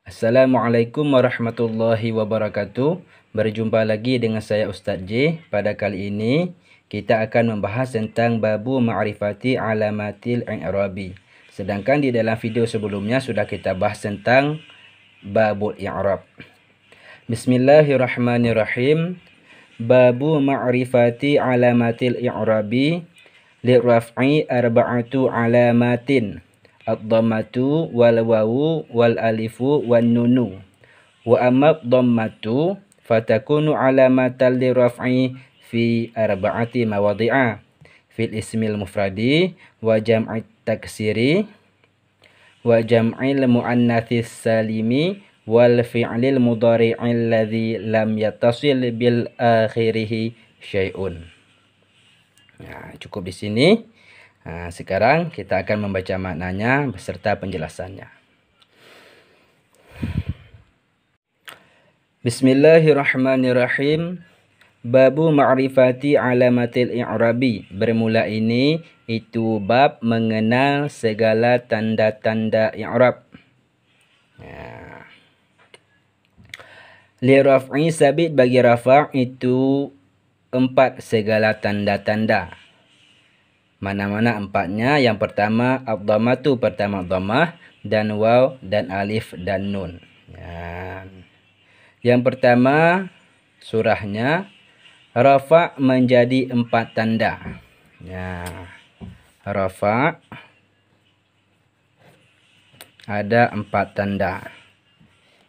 Assalamualaikum warahmatullahi wabarakatuh. Berjumpa lagi dengan saya Ustaz J. Pada kali ini kita akan membahas tentang babu ma'rifati alamatil i'rabi. Sedangkan di dalam video sebelumnya sudah kita bahas tentang babul i'rab. Bismillahirrahmanirrahim. Babu ma'rifati alamatil i'rabi liraf'i arba'atu alamatin. Ad-dhammatu wal wawu wal alifu wan nunu. Wa amma ad-dhammatu fatakunu alamatan liraf'i fi arba'ati mawadhi'a fil ismil mufradi wa jam'it taksiri wa jam'il muannatsis salimi wal fi'lil mudhari'il ladzi lam yattasil bil akhirih syai'un. Nah, cukup di sini. Nah, sekarang kita akan membaca maknanya beserta penjelasannya. Bismillahirrahmanirrahim. Babu ma'rifati alamatil i'rabi. Bermula ini itu bab mengenal segala tanda-tanda i'rab. Li raf'i sabit bagi rafa' itu 4 segala tanda-tanda. Mana-mana 4-nya? Yang pertama ad-dhammatu, pertama dhammah, dan waw dan alif dan nun. Yang pertama surahnya rafa' menjadi 4 tanda. Rafa' ada 4 tanda.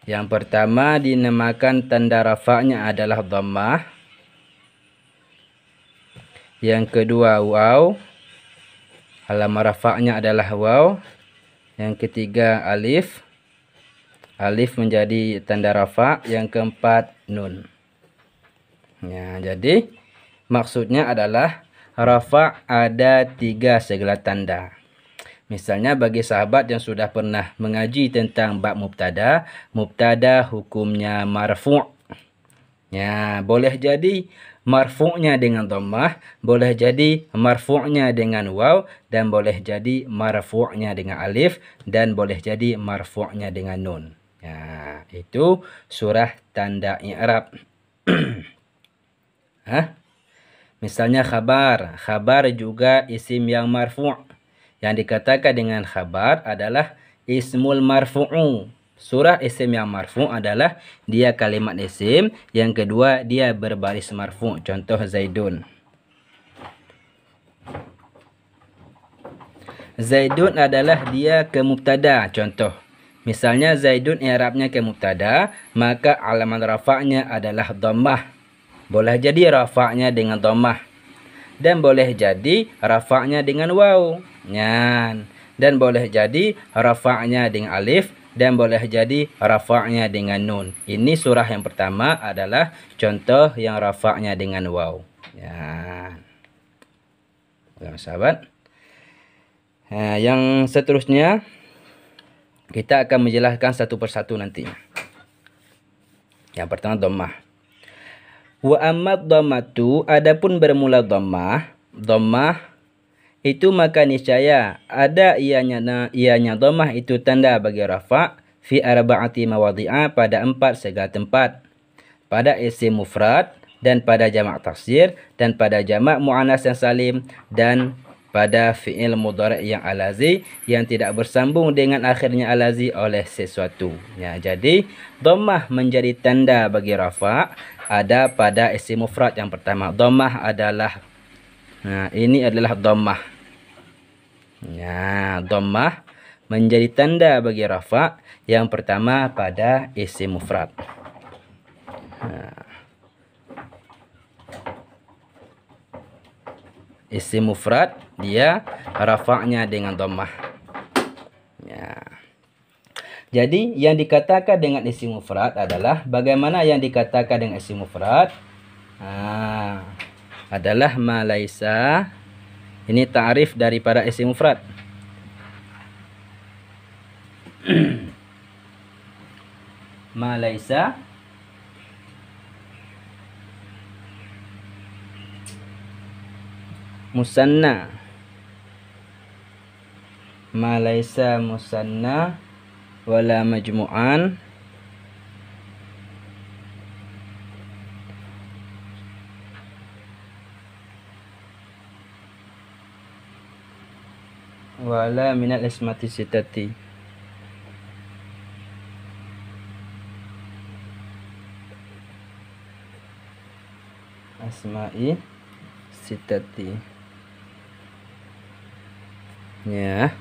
Yang pertama dinamakan tanda rafa'nya adalah dhammah. Yang kedua waw, alamat rafa'nya adalah waw. Yang ketiga alif, alif menjadi tanda rafa'. Yang keempat nun. Jadi maksudnya adalah rafa' ada 3 segala tanda. Misalnya bagi sahabat yang sudah pernah mengaji tentang bab mubtada, mubtada hukumnya marfu'. Boleh jadi marfu'nya dengan dhammah, boleh jadi marfu'nya dengan waw, dan boleh jadi marfu'nya dengan alif, dan boleh jadi marfu'nya dengan nun. Itu surah tanda i'rab. Misalnya khabar. Khabar juga isim yang marfu'. Yang dikatakan dengan khabar adalah ismul marfu'u. Surah isim yang marfu' adalah dia kalimat isim. Yang kedua dia berbaris marfu'. Contoh Zaidun. Zaidun adalah dia ke mubtada. Contoh. Misalnya Zaidun i'rabnya ke mubtada, maka alamat rafa'nya adalah dhammah. Boleh jadi rafa'nya dengan dhammah. Dan boleh jadi rafa'nya dengan waw. Dan boleh jadi rafa'nya dengan alif. Dan boleh jadi rafa'nya dengan nun. Ini surah yang pertama adalah contoh yang rafa'nya dengan waw. Sahabat. Yang seterusnya kita akan menjelaskan satu persatu nantinya. Yang pertama dhammah. Wa amma dhammatu, adapun bermula dhammah, dhammah itu maka niscaya ada ianya dhammah itu tanda bagi rafa' fi arba'ati mawadhi'a pada 4 segala tempat. Pada isim mufrad, dan pada jamak taksir, dan pada jamak muannas yang salim, dan pada fi'il mudhari' yang alazi yang tidak bersambung dengan akhirnya alazi oleh sesuatu. Jadi dhammah menjadi tanda bagi rafa' ada pada isim mufrad yang pertama. Dhammah adalah ini adalah dhammah. Dhammah menjadi tanda bagi rafa' yang pertama pada isim mufrad. Isim mufrad dia rafa'nya dengan dhammah. Jadi yang dikatakan dengan isim mufrad adalah bagaimana yang dikatakan dengan isim mufrad? Adalah ma laisa. Ini ta'rif daripada isim mufrad. Ma laisa musanna. Ma laisa musanna wala majmu'an wala minal ismati sitati. Asma'i sitati. Ya.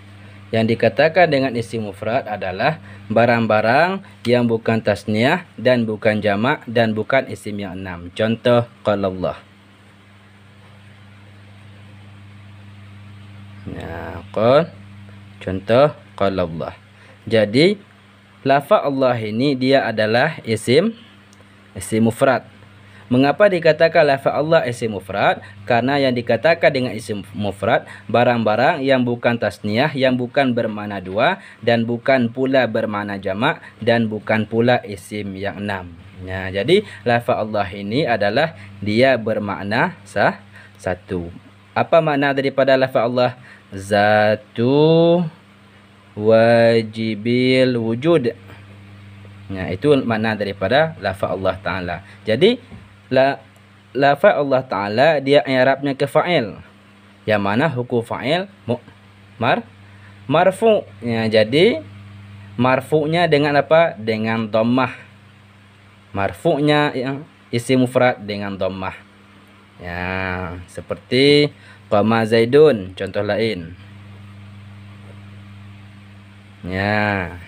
Yang dikatakan dengan isim mufrad adalah barang-barang yang bukan tasniah dan bukan jamak dan bukan isim yang enam. Contoh qalallah. Ya, contoh qalallah. Jadi lafaz Allah ini dia adalah isim mufrad. Mengapa dikatakan lafaz Allah isim mufrad? Karena yang dikatakan dengan isim mufrad barang-barang yang bukan tasniah, yang bukan bermakna dua dan bukan pula bermakna jamak dan bukan pula isim yang enam. Nah, jadi lafaz Allah ini adalah dia bermakna satu. Apa makna daripada lafaz Allah? Zatu wajibil wujud. Nah, itu makna daripada lafaz Allah Ta'ala. Jadi lafaz Allah Ta'ala dia i'rabnya ke fa'il, yang mana hukum fa'il marfu. Ya, jadi marfu'nya dengan apa? Dengan dhammah. Marfu'nya yang isim mufrad dengan dhammah. Ya, seperti qama zaidun, contoh lain. Ya.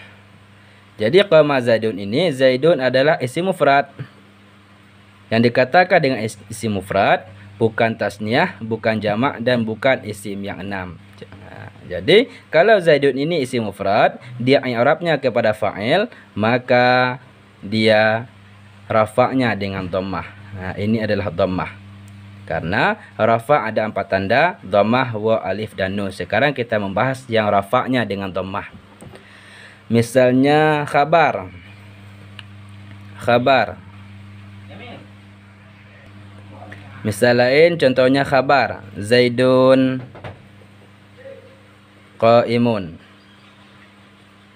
Jadi qama zaidun ini, zaidun adalah isim mufrad. Yang dikatakan dengan isim mufrad bukan tasniah, bukan jamak dan bukan isim yang enam. Jadi kalau zaidun ini isim mufrad, dia i'rabnya kepada fa'il, maka dia rafa'nya dengan dhammah. Nah, ini adalah dhammah. Karena rafa' ada 4 tanda, dhammah, wa, alif dan nun. Sekarang kita membahas yang rafa'nya dengan dhammah. Misalnya khabar. Misal lain contohnya khabar Zaidun qaimun.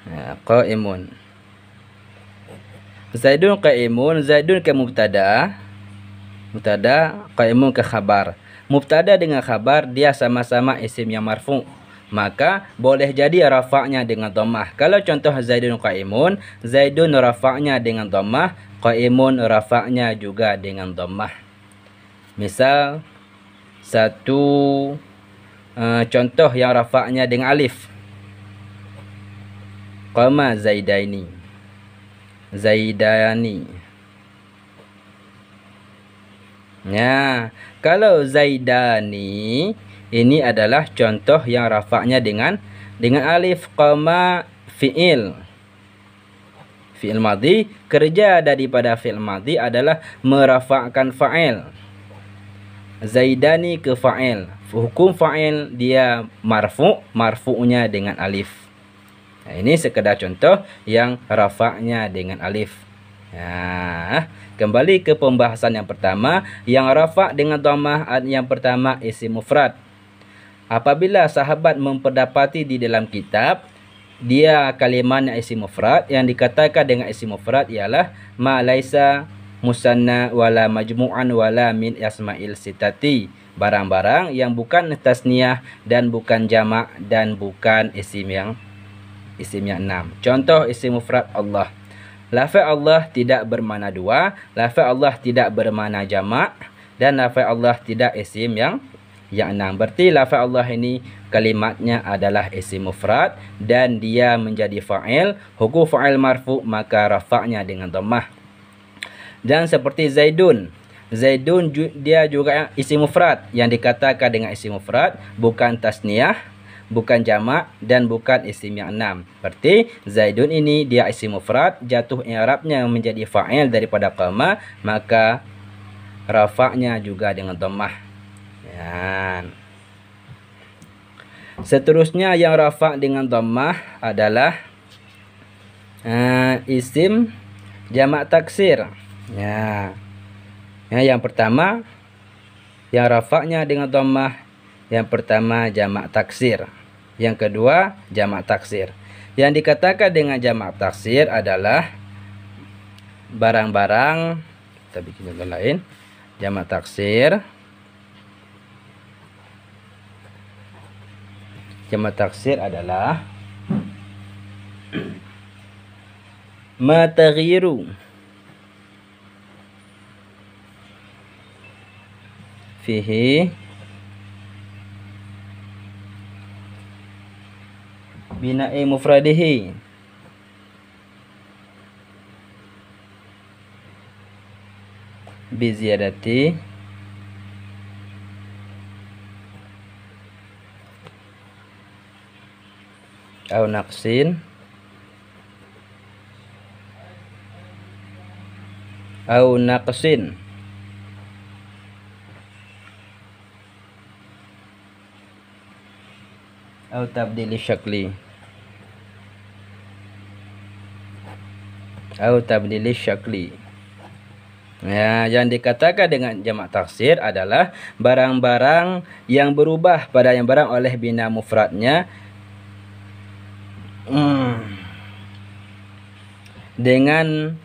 Ya, qaimun. Zaidun qaimun, Zaidun ke mubtada, qaimun ke khabar. Mubtada dengan khabar dia sama-sama isim yang marfu, maka boleh jadi rafa'nya dengan dhammah. Kalau contoh Zaidun qaimun, Zaidun rafa'nya dengan dhammah, qaimun rafa'nya juga dengan dhammah. Misal satu contoh yang rafa'nya dengan alif. Qama zaidani. Ya, kalau zaidani ini adalah contoh yang rafa'nya dengan alif. Qama fi'il madhi, kerja daripada fi'il madhi adalah merafa'kan fa'il. Zaidani ke fa'il. Hukum fa'il dia marfu'nya dengan alif. Nah, ini sekedar contoh yang rafa'nya dengan alif. Nah, kembali ke pembahasan yang pertama, yang rafa' dengan dhammah. Yang pertama isim mufrad. Apabila sahabat memperdapati di dalam kitab dia kalimatnya isim mufrad, yang dikatakan dengan isim mufrad ialah ma laisa musanna wala majmu'an wala min asma'il sitati, barang-barang yang bukan tasniah dan bukan jamak dan bukan isim yang enam. Contoh isim mufrad Allah. Lafaz Allah tidak bermakna dua, lafaz Allah tidak bermakna jamak dan lafaz Allah tidak isim yang enam. Berarti lafaz Allah ini kalimatnya adalah isim mufrad dan dia menjadi fa'il, hukum fa'il marfu, maka rafa'nya dengan dhammah. Dan seperti Zaidun dia juga isim mufrad, yang dikatakan dengan isim mufrad bukan tasniah, bukan jamak dan bukan isim yang enam. Berarti Zaidun ini dia isim mufrad, jatuh i'rabnya menjadi fa'il daripada qama, maka rafa'nya juga dengan dhammah. Ya. Seterusnya yang rafa' dengan dhammah adalah isim jamak taksir. Ya. Yang pertama yang rafa'nya dengan dhammah, yang pertama jamak taksir, yang kedua jamak taksir. Yang dikatakan dengan jamak taksir adalah barang-barang, kita bikin contoh lain. Jamak taksir Jamak taksir adalah ma taghyiru fihi bina'i mufradihi bi ziyadati au naqsin au naqsin au tabdili syakli au tabdili syakli. Ya, yang dikatakan dengan jamak taksir adalah barang-barang yang berubah pada yang barang oleh bina mufradnya dengan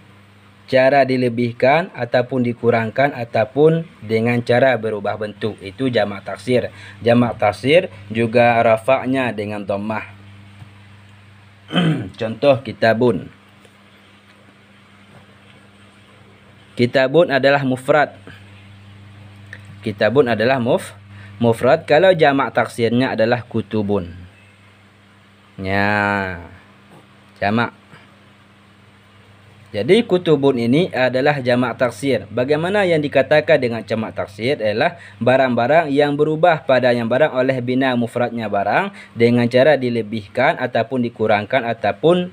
cara dilebihkan ataupun dikurangkan ataupun dengan cara berubah bentuk. Itu jamak taksir. Jamak taksir juga rafa'nya dengan dhammah. Contoh kitabun. Kitabun adalah mufrad. Kitabun adalah mufrad. Kalau jamak taksirnya adalah kutubun. Ya, jamak. Jadi kutubun ini adalah jamak taksir. Bagaimana yang dikatakan dengan jamak taksir adalah barang-barang yang berubah pada yang barang oleh bina mufradnya barang dengan cara dilebihkan ataupun dikurangkan ataupun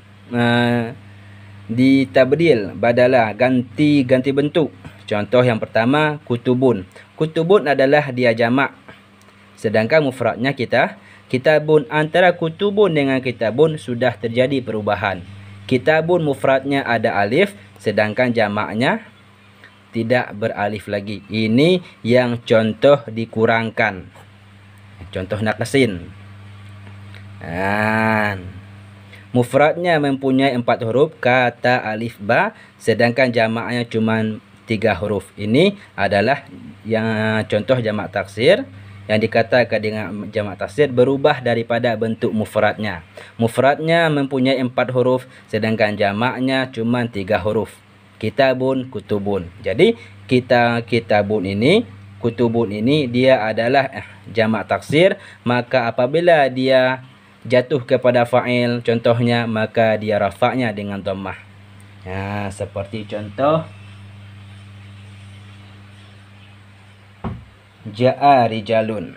ditabdil, badalah, ganti bentuk. Contoh yang pertama kutubun. Kutubun adalah dia jamak. Sedangkan mufradnya kitabun. Antara kutubun dengan kitabun sudah terjadi perubahan. Kitabun mufradnya ada alif, sedangkan jamaknya tidak beralif lagi. Ini yang contoh dikurangkan. Contoh naqsin. Mufradnya mempunyai 4 huruf, kata alif ba, sedangkan jamaknya cuma 3 huruf. Ini adalah yang contoh jamak taksir. Yang dikatakan dengan jamak taksir berubah daripada bentuk mufradnya. Mufradnya mempunyai 4 huruf, sedangkan jamaknya cuma 3 huruf. Kitabun, kutubun. Jadi kitabun ini, kutubun ini dia adalah jamak taksir. Maka apabila dia jatuh kepada fa'il contohnya, maka dia rafa'nya dengan dhammah. Nah, seperti contoh ja'a rijalun.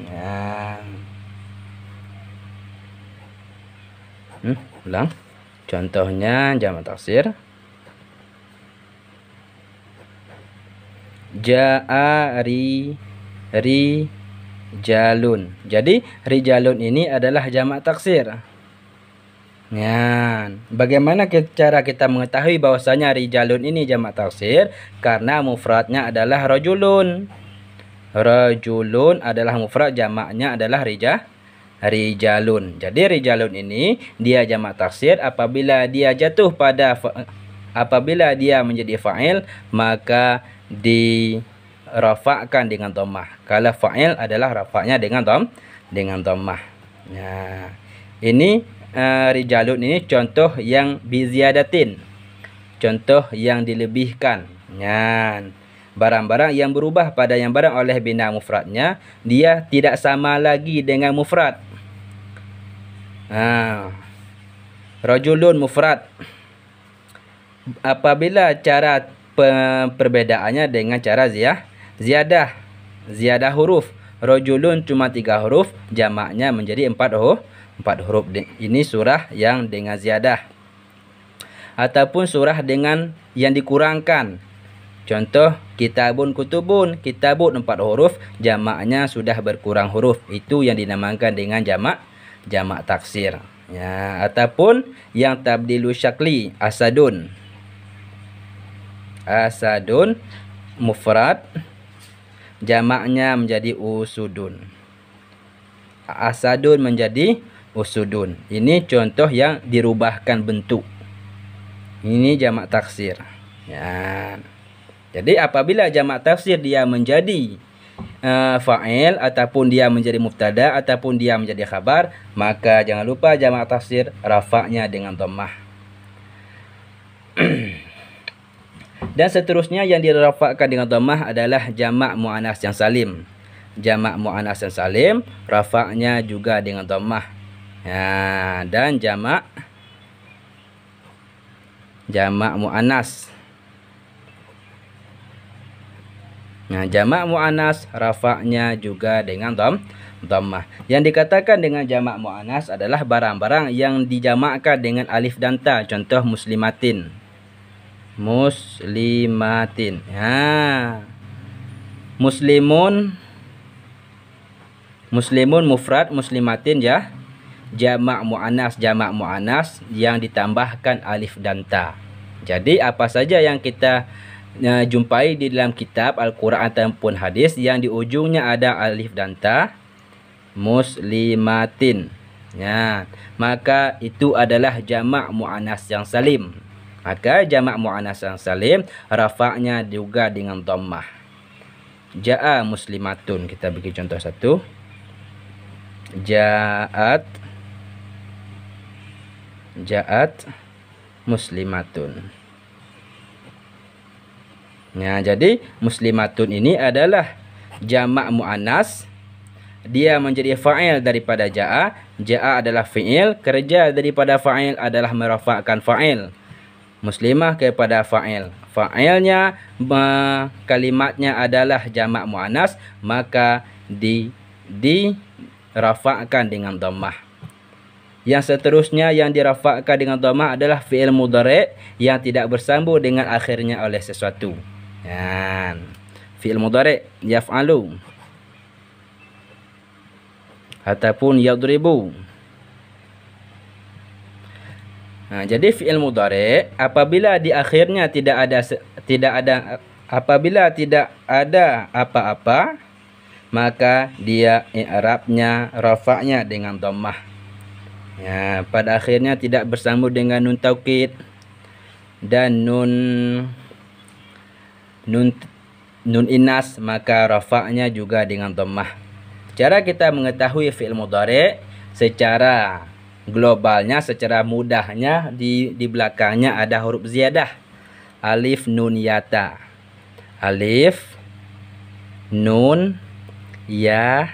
Nah. Ulang. Contohnya jamak taksir. Ja'a rijalun. Jadi rijalun ini adalah jamak taksir. Ya, bagaimana cara kita mengetahui bahwasanya rijalun ini jamak taksir? Karena mufradnya adalah rajulun. Rajulun adalah mufrad, jamaknya adalah rijalun. Jadi rijalun ini dia jamak taksir apabila dia jatuh pada apabila dia menjadi fa'il maka dirafa'kan dengan dhammah. Kalau fa'il adalah rafa'nya dengan dhammah. Nah, ini rijalun ini contoh yang biziyadatin. Contoh yang dilebihkan. Nah, barang-barang yang berubah pada yang barang oleh bina mufradnya, dia tidak sama lagi dengan mufrad. Rajulun mufrad. Apabila cara perbedaannya dengan cara ziyadah huruf. Rajulun cuma 3 huruf, jamaknya menjadi 4 huruf. Ini surah yang dengan ziyadah. Ataupun surah dengan yang dikurangkan. Contoh kitabun, kutubun. Kitabun 4 huruf, jamaknya sudah berkurang huruf. Itu yang dinamakan dengan jamak taksir. Ya, ataupun yang tabdilu syakli, asadun. Asadun mufrad, jamaknya menjadi usudun. Asadun menjadi usudun. Ini contoh yang dirubahkan bentuk. Ini jamak taksir. Ya. Jadi apabila jamak taksir dia menjadi fa'il ataupun dia menjadi mubtada ataupun dia menjadi khabar, maka jangan lupa jamak taksir rafa'nya dengan dhammah. Dan seterusnya yang dirafa'kan dengan dhammah adalah jamak muannas yang salim. Jamak muannas yang salim rafa'nya juga dengan dhammah. Ya, dan jamak muannas. Nah, jamak muannas rafa'nya juga dengan dhammah. Yang dikatakan dengan jamak muannas adalah barang-barang yang dijamakkan dengan alif dan ta. Contoh muslimatin. Muslimatin. Ya. Muslimun mufrad, muslimatin ya. Jamak muannas yang ditambahkan alif dan ta. Jadi apa saja yang kita jumpai di dalam kitab Al-Quran ataupun hadis yang di ujungnya ada alif dan ta, muslimatin, ya, maka itu adalah jamak muannas yang salim. Maka jamak muannas yang salim rafa'nya juga dengan dhammah. Ja'a muslimatun, kita bagi contoh satu. Ja'at muslimatun. Nah, jadi muslimatun ini adalah jamak muannas. Dia menjadi fa'il daripada ja'a. Ja'a adalah fi'il. Kerja daripada fa'il adalah merafa'kan fa'il. Muslimah kepada fa'il. Fa'ilnya kalimatnya adalah jamak muannas, maka dirafa'kan dengan dhammah. Yang seterusnya yang dirafa'kan dengan dhammah adalah fi'il mudhari' yang tidak bersambung dengan akhirnya oleh sesuatu. Ya, fi'il mudhari' yaf'alu ataupun yadribu. Nah, jadi fi'il mudhari' apabila di akhirnya apabila tidak ada apa-apa, maka dia i'rabnya rafa'nya dengan dhammah. Ya, pada akhirnya tidak bersambung dengan nun taukid dan nun inas, maka rafa'nya juga dengan dhammah. Cara kita mengetahui fi'il mudhari' secara globalnya, secara mudahnya, di belakangnya ada huruf ziyadah. Alif nun ya ta. Alif nun ya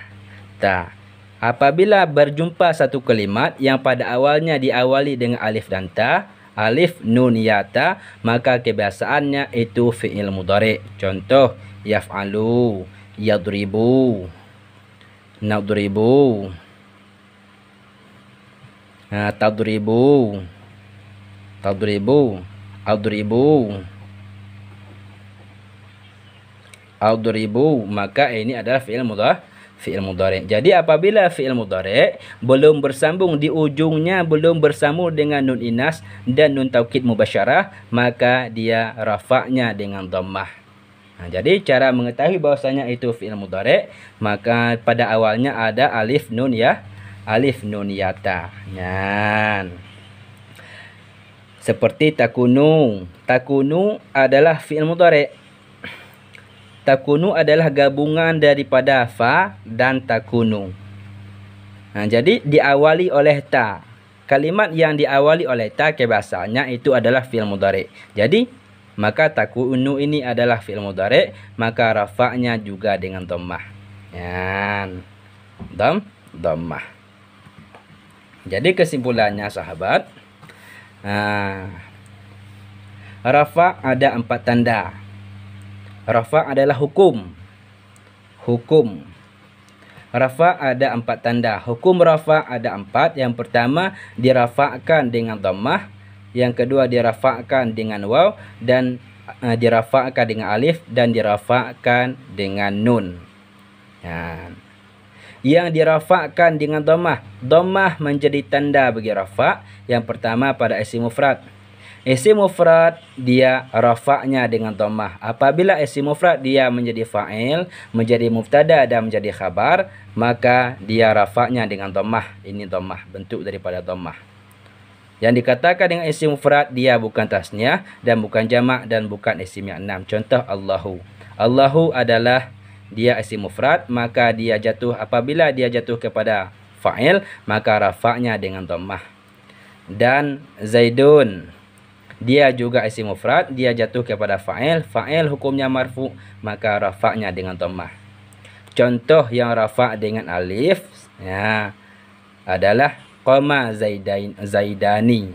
ta. Apabila berjumpa satu kalimat yang pada awalnya diawali dengan alif dan ta, alif nun ya ta, maka kebiasaannya itu fi'il mudhari'. Contoh yaf'alu, yadribu, nadribu, tadribu, adribu, maka ini adalah fi'il mudhari'. Jadi apabila fi'il mudhari' belum bersambung di ujungnya, belum bersambung dengan nun inas dan nun taukid mubasyarah, maka dia rafa'nya dengan dhammah. Nah, jadi cara mengetahui bahwasanya itu fi'il mudhari', maka pada awalnya ada alif nun yata. Yan. Seperti takunu. Takunu adalah fi'il mudhari'. Takunu adalah gabungan daripada fa dan takunu. Nah, jadi diawali oleh ta. Kalimat yang diawali oleh ta kebiasaannya itu adalah fi'il mudhari'. Jadi maka takunu ini adalah fi'il mudhari', maka rafa'nya juga dengan dhammah. Yan. Dhammah. Jadi kesimpulannya sahabat, rafa' ada 4 tanda. Rafa' adalah hukum. Rafa' ada 4 tanda. Hukum rafa' ada 4. Yang pertama dirafa'kan dengan dhammah. Yang kedua dirafa'kan dengan waw. Dan dirafa'kan dengan alif. Dan dirafa'kan dengan nun. Ya. Yang dirafa'kan dengan dhammah. Dhammah menjadi tanda bagi rafa'. Yang pertama pada isim mufrad. Isim mufrad dia rafa'nya dengan dhammah. Apabila isim mufrad dia menjadi fa'il, menjadi mubtada dan menjadi khabar, maka dia rafa'nya dengan dhammah. Ini dhammah, bentuk daripada dhammah. Yang dikatakan dengan isim mufrad, dia bukan tasniah dan bukan jamak dan bukan isim yang enam. Contoh Allahu. Allahu adalah dia isim mufrad, maka dia jatuh apabila dia jatuh kepada fa'il, maka rafa'nya dengan dhammah. Dan Zaidun, dia juga isim mufrad, dia jatuh kepada fa'il, fa'il hukumnya marfu, maka rafa'nya dengan dhammah. Contoh yang rafa' dengan alif ya, adalah qama Zaidani.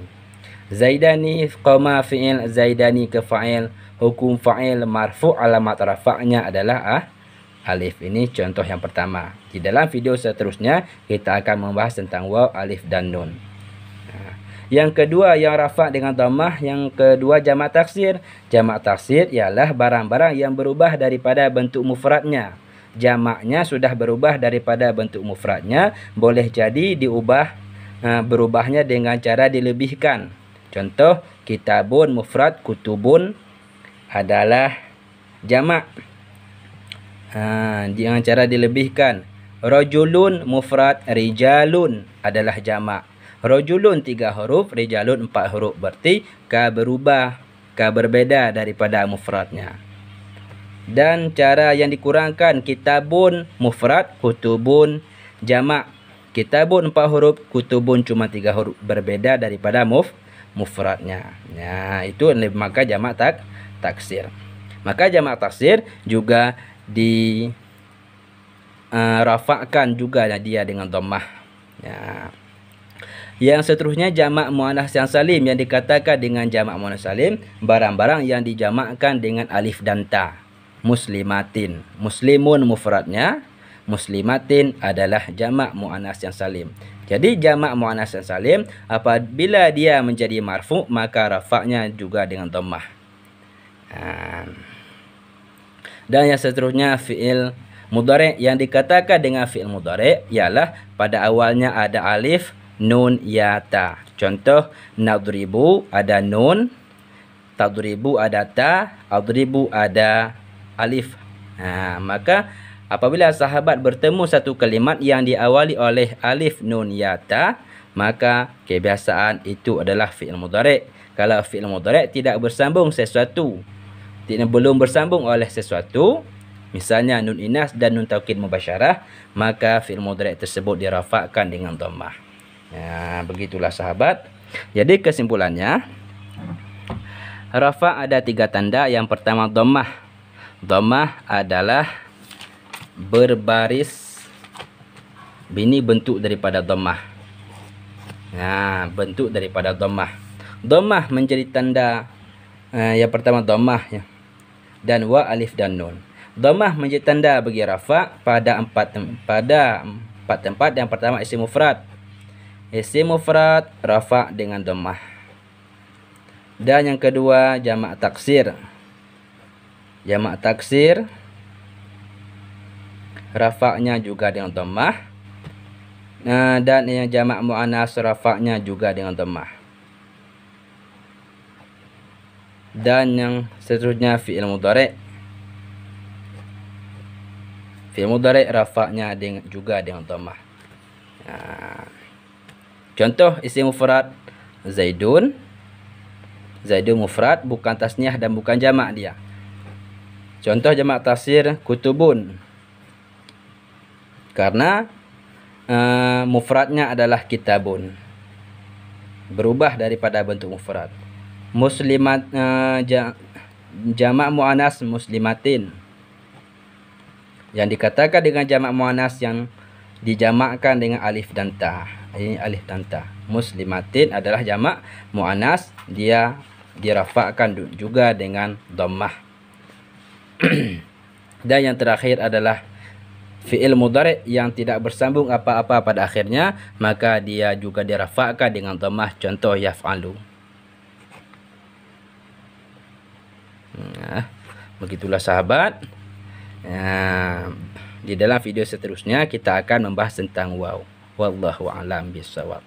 Zaidani qama fi'il, Zaidani ke fa'il, hukum fa'il marfu', alamat rafa'nya adalah alif. Ini contoh yang pertama. Di dalam video seterusnya kita akan membahas tentang waw, alif dan nun. Yang kedua yang rafa' dengan dhammah, yang kedua jamak taksir. Jamak taksir ialah barang-barang yang berubah daripada bentuk mufradnya. Jamaknya sudah berubah daripada bentuk mufradnya, boleh jadi berubahnya dengan cara dilebihkan. Contoh kitabun mufrad, kutubun adalah jamak. Dengan cara dilebihkan. Rajulun mufrad, rijalun adalah jamak. Rajulun 3 huruf, rijalun 4 huruf. Berarti berbeda daripada mufradnya. Dan cara yang dikurangkan, kitabun mufrad, kutubun jamak. Kitabun 4 huruf, kutubun cuma 3 huruf, berbeda daripada mufradnya. Ya, itu maka jamak taksir. Maka jamak taksir juga rafa'kan juga dia dengan dhammah. Ya. Yang seterusnya jamak muannats yang salim. Yang dikatakan dengan jamak muannats salim, barang-barang yang dijamakkan dengan alif dan ta. Muslimatin, muslimun mufradnya, muslimatin adalah jamak muannats yang salim. Jadi jamak muannats yang salim apabila dia menjadi marfu, maka rafa'nya juga dengan dhammah. Dan yang seterusnya fi'il mudhari'. Yang dikatakan dengan fi'il mudhari' ialah pada awalnya ada alif, nun, ya, ta. Contoh nadribu ada nun, tadribu ada ta, adribu ada alif. Maka apabila sahabat bertemu satu kalimat yang diawali oleh alif, nun, ya, ta, maka kebiasaan itu adalah fi'il mudhari'. Kalau fi'il mudhari' tidak bersambung sesuatu, belum bersambung oleh sesuatu, misalnya nun inas dan nun taukid mubasyarah, maka fi'il mudhari' tersebut dirafa'kan dengan dhammah. Ya, begitulah sahabat. Jadi kesimpulannya, rafa' ada 3 tanda. Yang pertama dhammah. Dhammah adalah berbaris. Ini bentuk daripada dhammah. Nah, bentuk daripada dhammah. Dhammah menjadi tanda yang pertama dhammah ya. Dan wa, alif dan nun. Dhammah menjadi tanda bagi rafa' pada 4 tempat. Yang pertama isim mufrad. Isim mufrad rafa' dengan dhammah. Dan yang kedua jamak taksir. Jamak taksir rafa'nya juga dengan dhammah. Dan yang jamak muannats rafa'nya juga dengan dhammah. Dan yang seterusnya fi'il mudhari'. Fi'il mudhari' rafa'nya juga dengan dhammah. Contoh isim mufrad Zaidun. Zaidun mufrad, bukan tasniah dan bukan jamak dia. Contoh jamak taksir kutubun. Karena mufradnya adalah kitabun, berubah daripada bentuk mufrad. Muslimat, jamak muannats muslimatin. Yang dikatakan dengan jamak muannats yang dijamakkan dengan alif dan ta. Ini alif dan ta. Muslimatin adalah jamak muannats, dia dirafa'kan juga dengan dhammah. Dan yang terakhir adalah fi'il mudhari' yang tidak bersambung apa-apa pada akhirnya, maka dia juga dirafa'kan dengan dhammah. Contoh yaf'alu. Begitulah sahabat. Di dalam video seterusnya kita akan membahas tentang waw. Wallahu a'lam bishawab.